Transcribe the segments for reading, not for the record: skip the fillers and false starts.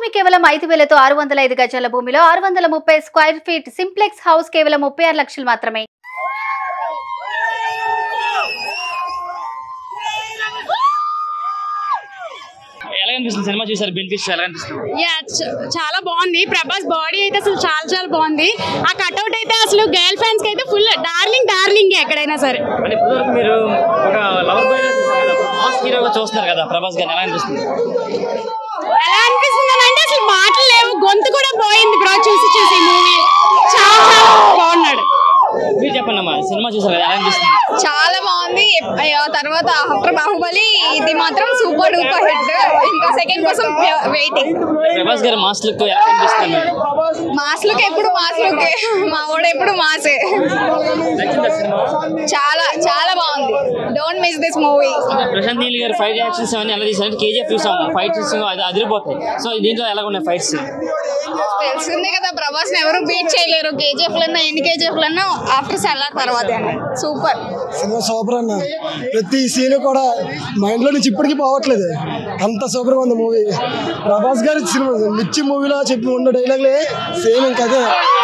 భూమి కేవలం 5,000తో 605 గజాల భూమిలో 630 స్క్వేర్ ఫీట్ సింప్లెక్స్ హౌస్ కేవలం 36 లక్షలు మాత్రమే. సినిమా చూసారు బెనిఫిట్స్ ఎలా అనిపిస్తుంది? చాలా బాగుంది. ప్రభాస్ బాడీ అయితే అసలు చాలా బాగుంది. ఆ కట్అవుట్ అయితే అసలు గర్ల్ ఫ్యాన్స్ కి అయితే ఫుల్ డార్లింగ్ ఎక్కడైనా సరే. మీరు ఒక లవర్ బాయ్ మాస్ హీరోగా చూస్తున్నారు కదా ప్రభాస్ గారు, ఎలా అనిపిస్తుంది? ఎలా అనిపిస్తుంది అంటే అసలు మాటలు లేవు, గొంతు కూడా పోయింది బ్రో చూసి మూవీ. చాలా బాగున్నాడు. మీరు చెప్పండి అమ్మా, సినిమా చూసారు కదా, ఎలా అనిపిస్తుంది? చాలా బాగుంది. తర్వాత ఆఫ్టర్ బాహుబలి ఇది మాత్రం సూపర్ డూపర్ హిట్. ఇంకా సెకండ్ కోసం వెయిటింగ్. ప్రభాస్ గారు మాస్ లుక్ ఎలా అనిపిస్తుంది? మాస్ లుక్ ఎప్పుడు మాస్ లుక్, మా వాడు ఎప్పుడు మాసే. చాలా బాగుంది. Don't miss this movie. Prashanth Neel గారు ఫైట్ యాక్షన్స్ అవన్నీ ఎలా తీసారంటే కేజీఎఫ్ చూసాము, ఫైట్స్ అదిరిపోతాయి. సో దీంట్లో ఎలా ఉన్నాయి ఫైట్స్? తెలిసిందే కదా, ప్రభాస్ ఎవరు బీట్ చేయలేరు. కేజీఎఫ్ లన్నా ఎన్ని కేజీఎఫ్ లన్నా ఆఫ్టర్ సలార్ తర్వాత సూపర్ సినిమా. సూపర్ అన్న, ప్రతి సీన్ కూడా మైండ్ లో నుంచి ఇప్పటికీ పోవట్లేదు, అంత సూపర్ గా ఉంది మూవీ. ప్రభాస్ గారి సినిమా మిర్చి మూవీలో చెప్పి ఉన్న డైలాగ్లే సేమ్. ఇంకా అదే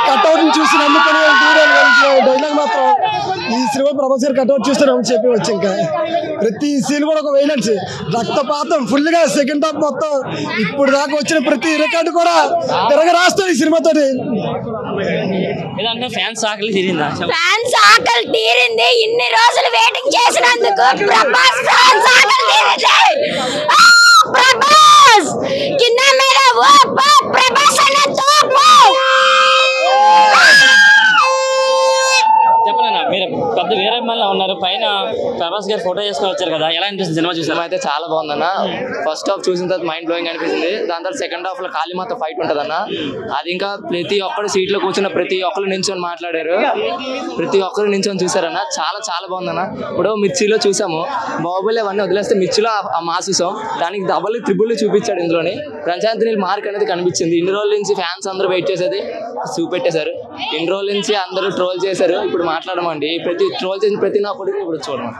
కట్అవుట్ చూసి నమ్ముకొని డైలాగ్ మాత్రం ఈ సినిమా ప్రభాస్ గారు కట్అవుట్ చూస్తారని చెప్పి వచ్చి ఇంకా ప్రతి సీన్ కూడా ఒక వైలెన్స్, రక్తపాతం ఫుల్ గా. సెకండ్ హాఫ్ మొత్తం ఇప్పుడు దాకా వచ్చిన ప్రతి రికార్డు కూడా తిరగ రాస్తాడు ఈ సినిమాతో. ఫ్యాన్స్ ఆకలి తీరిందా? ఫ్యాన్స్ ఆకలి తీరింది. ఇన్ని రోజులు వెయిటింగ్ చేసినందుకు ప్రభాస్ ఫ్యాన్స్ ఆకలి తీరింది. ప్రభాస్ కింద మీద ప్రభాస్ అన్న తోపు. చెప్పనా, మీరు పెద్ద వేరే మళ్ళీ ఉన్నారు, పైన ప్రభాస్ గారు ఫోటో చేసుకొని వచ్చారు కదా, ఎలా అనిపిస్తుంది సినిమా చూసారు? అయితే చాలా బాగుందన్న. ఫస్ట్ హాఫ్ చూసిన తర్వాత మైండ్ బ్లోయింగ్ అనిపిస్తుంది. దాని తర్వాత సెకండ్ హాఫ్ లో కాళీమాత ఫైట్ ఉంటదన్న, అది ఇంకా ప్రతి ఒక్కరు సీట్లో కూర్చున్న ప్రతి ఒక్కరు నించొని మాట్లాడారు, ప్రతి ఒక్కరు నించొని చూసారన్న. చాలా బాగుందన్న. ఇప్పుడు మిర్చిలో చూసాము, బాహుబలి అవన్నీ వదిలేస్తే మిర్చిలో ఆ మాస్ చూసాం, దానికి డబుల్ ట్రిబుల్ చూపించాడు ఇందులోని. ప్రశాంత్ నీల్ మార్క్ అనేది కనిపించింది. ఇన్ని రోజుల నుంచి ఫ్యాన్స్ అందరూ వెయిట్ చేసేది చూపెట్టేశారు. ఇన్ని రోజుల నుంచి అందరూ ట్రోల్ చేశారు, ఇప్పుడు మాట్లాడమండి. ప్రతి ట్రోల్ చేసిన ప్రతి నా కొడుకు ఇప్పుడు చూడడం.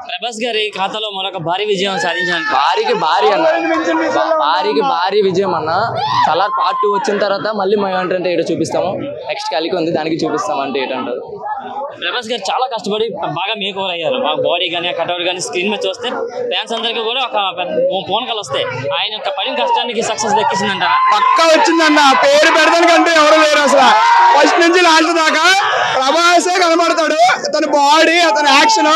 ప్రభాస్ గారి ఖాతాలో మరొక భారీ విజయం సాధించాను. భారీ విజయం అన్న. సలార్ పార్ట్ 2 వచ్చిన తర్వాత మళ్ళీ మేము ఏంటంటే ఏటో చూపిస్తాము, నెక్స్ట్ కలికి ఉంది దానికి చూపిస్తాం అంటే ఏంటంటారు. ప్రభాస్ గారు చాలా కష్టపడి బాగా మేక్ ఓవర్ అయ్యారు. ఆ బాడీ కానీ ఆ కట్అవుట్ కానీ స్క్రీన్ మీద చూస్తే ఫ్యాన్స్ అందరికీ కూడా ఒక పోనకాలు వస్తాయి. ఆయన యొక్క పడిన కష్టానికి సక్సెస్ దక్కించిందంట. పక్కా వచ్చిందన్న. పేరు పెడతానికంటే ఎవరు లేరు అసలు. ఫస్ట్ నుంచి లాస్ట్ దాకా ప్రభాసే కనబడతాడు. అతని బాడీ, అతని యాక్షన్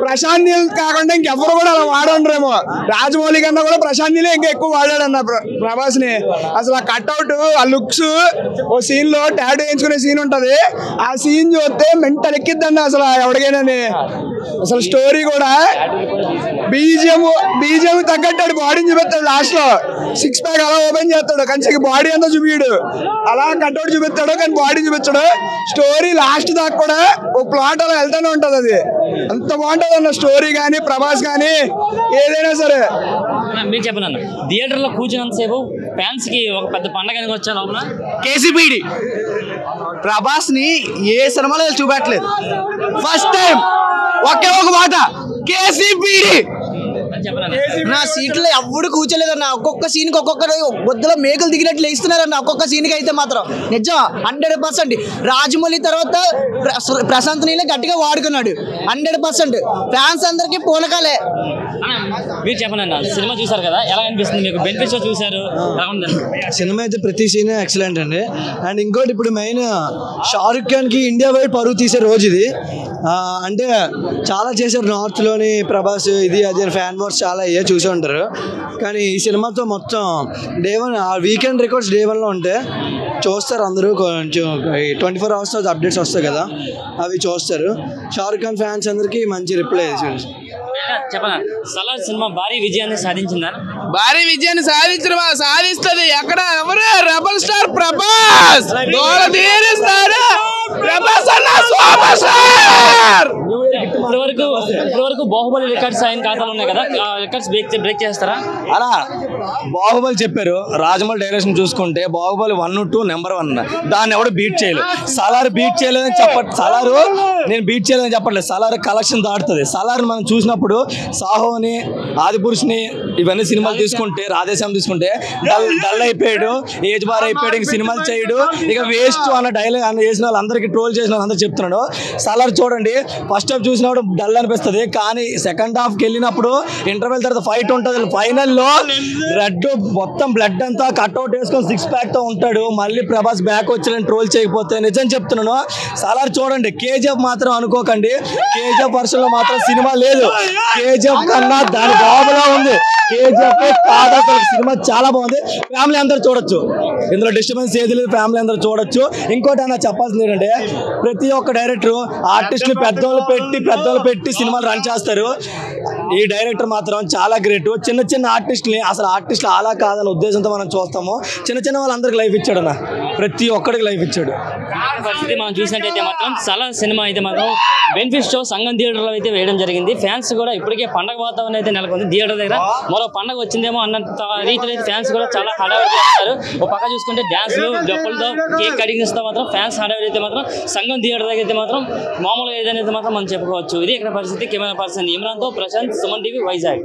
ప్రశాంత్ నీల్ కాకుండా ఇంకెవరు కూడా అలా వాడండ్రేమో. రాజమౌళి కన్నా కూడా ప్రశాంత్ నీలే ఇంకా ఎక్కువ వాడాడన్న ప్రభాస్ ని. అసలు ఆ కట్అవుట్, ఆ లుక్స్, ఓ సీన్ లో టాటూ వేయించుకునే సీన్ ఉంటది, ఆ సీన్ చూస్తే మెంటల్ ఎక్కిద్దండి అసలు ఎవరికైనా. అసలు స్టోరీ కూడా బీజిఎం తగ్గట్టాడు, బాడీని చూపిస్తాడు. లాస్ట్ లో 6 ప్యాక్ అలా ఓపెన్ చేస్తాడు, కానీ బాడీ అంతా చూపిడు. అలా కట్అవుట్ చూపిస్తాడు కానీ బాడీ చూపించాడు. స్టోరీ లాస్ట్ దాకా కూడా ఒక ప్లాట్ అలా వెళ్తూనే ఉంటది. అది అంత బాగుంటది అన్న స్టోరీ కానీ ప్రభాస్ కానీ ఏదైనా సరే. మీరు చెప్పండి, థియేటర్ లో కూర్చున్నంతసేపు ఫ్యాన్స్ కి ఒక పెద్ద పండగ వచ్చా లోపల. కేసీపీడి ప్రభాస్ ని ఏ సినిమాలో చూపెట్టలేదు. ఫస్ట్ టైం ఒకే ఒక మాట, కేసీపీడి. నా సీట్లో ఎవడు కూర్చోలేదన్న. ఒక్కొక్క సీన్ కి ఒక్కొక్కరు బొద్దులో మేకలు దిగినట్లు వేస్తున్నారన్న. ఒక్కొక్క సీన్ కి అయితే మాత్రం నిజం 100%. రాజమౌళి తర్వాత ప్రశాంత్ నీలే గట్టిగా వాడుకున్నాడు 100%. ఫ్యాన్స్ అందరికి పూనకాలే. మీరు చెప్పండి అన్న, సినిమా చూసారు కదా, ఎలా అనిపిస్తుంది మీకు? బెనిఫిట్స్ చూసారు, సినిమా అయితే ప్రతి సీన్ ఎక్సలెంట్ అండి. అండ్ ఇంకోటి ఇప్పుడు మెయిన్ షారుఖ్ ఖాన్ కి ఇండియా వైడ్ పరువు తీసే రోజు ఇది. అంటే చాలా చేశారు నార్త్ లోని ప్రభాస్, ఇది అది ఫ్యాన్ వార్స్ చాలా చూసి ఉంటారు. కానీ ఈ సినిమాతో మొత్తం డే 1 ఆ వీకెండ్ రికార్డ్స్ డే 1 లో ఉంటే చూస్తారు అందరూ. కొంచెం 24 hours అప్డేట్స్ వస్తాయి కదా, అవి చూస్తారు. షారుఖ్ ఖాన్ ఫ్యాన్స్ అందరికి మంచి రిప్లై. చెప్పండి, సలార్ సినిమా భారీ విజయాన్ని సాధించిందా? భారీ విజయాన్ని సాధిస్తుంది. ఎక్కడ ఎవరు రెబల్ స్టార్ ప్రభాస్ తీరుస్తారు. ప్రభాస్ అన్న సూపర్ స్టార్. ఇప్పటివరకు బాహుబలి రికార్డ్స్ ఆయన ఖాతాలు ఉన్నాయి కదా, రికార్డ్స్ బ్రేక్ చేస్తారా? అలా బాహుబలి చెప్పారు, రాజమౌళి డైరెక్షన్ చూసుకుంటే బాహుబలి 1, 2 నెంబర్ 1, దాన్ని ఎవడు బీట్ చేయలేదు. సలార్ బీట్ చేయలేదని నేను బీట్ చేయలేదని చెప్పట్లేదు. సలార్ కలెక్షన్ దాటుతుంది. సలార్ మనం చూసినప్పుడు సాహోని, ఆదిపురుషుని ఇవన్నీ సినిమాలు తీసుకుంటే, రాధేశ్యామ్ తీసుకుంటే డల్ అయిపోయాడు, ఏజ్ బార్ అయిపోయాడు, ఇంక సినిమాలు చేయడు, ఇక వేస్ట్ అన్న డైలాగ్ అన్న చేసిన వాళ్ళందరికీ ట్రోల్ చేసిన వాళ్ళందరూ చెప్తున్నాడు. సలార్ చూడండి, ఫస్ట్ హాఫ్ చూసినప్పుడు డల్ అనిపిస్తుంది, కానీ సెకండ్ హాఫ్కి వెళ్ళినప్పుడు ఇంటర్వెల్ తర్వాత ఫైట్ ఉంటుంది. ఫైనల్లో రెడ్ మొత్తం బ్లడ్ అంతా కట్అవుట్ వేసుకొని 6 ప్యాక్ తో ఉంటాడు. మళ్ళీ ప్రభాస్ బ్యాక్ వచ్చి ట్రోల్ చేయకపోతే నిజం చెప్తున్నాను. సలార్ చూడండి. కేజీఎఫ్ మాత్రం అనుకోకండి, కేజీఎఫ్ వర్షన్ లో మాత్రం సినిమా లేదు. కేజీఎఫ్ కన్నా దాని బాబులా ఉంది. కేజీఎఫ్ కాదా సినిమా చాలా బాగుంది. ఫ్యామిలీ అందరూ చూడొచ్చు, ఇందులో డిస్టర్బెన్స్ ఏది లేదు, ఫ్యామిలీ అందరూ చూడొచ్చు. ఇంకోటి అన్న చెప్పాల్సింది ఏంటంటే, ప్రతి ఒక్క డైరెక్టర్ ఆర్టిస్టులు పెద్దోళ్ళు పెట్టి సినిమాలు రన్ చేస్తారు. ఈ డైరెక్టర్ మాత్రం చాలా గ్రేట్. చిన్న చిన్న ఆర్టిస్టుని, అసలు ఆర్టిస్టులు అలా కాదన్న ఉద్దేశంతో మనం చూస్తాము. చిన్న వాళ్ళందరికి లైఫ్ ఇచ్చాడు అన్న, ప్రతి ఒక్కడికి లైఫ్ ఇచ్చాడు. పరిస్థితి మనం చూసినట్టయితే మాత్రం సలార్ సినిమా అయితే మాత్రం బెనిఫిట్ షో సంగం థియేటర్లో అయితే వేయడం జరిగింది. ఫ్యాన్స్ కూడా ఇప్పటికే పండగ వాతావరణం అయితే నెలకొంది థియేటర్ దగ్గర. మరో పండగ వచ్చిందేమో అన్నంత రీతిలో అయితే ఫ్యాన్స్ కూడా చాలా హడావిడి చేస్తారు. ఒక పక్క చూసుకుంటే డ్యాన్స్లు, డప్పులతో, కేక్ కటింగ్స్తో మాత్రం ఫ్యాన్స్ హడావిడి అయితే మాత్రం సంగం థియేటర్ దగ్గర అయితే మాత్రం మామూలుగా ఏదైతే మాత్రం మనం చెప్పుకోవచ్చు. ఇది ఇక్కడ పరిస్థితి. కెమెరా పర్సన్ ఇమ్రాన్తో ప్రశాంత్, సుమన్ టీవీ, వైజాగ్.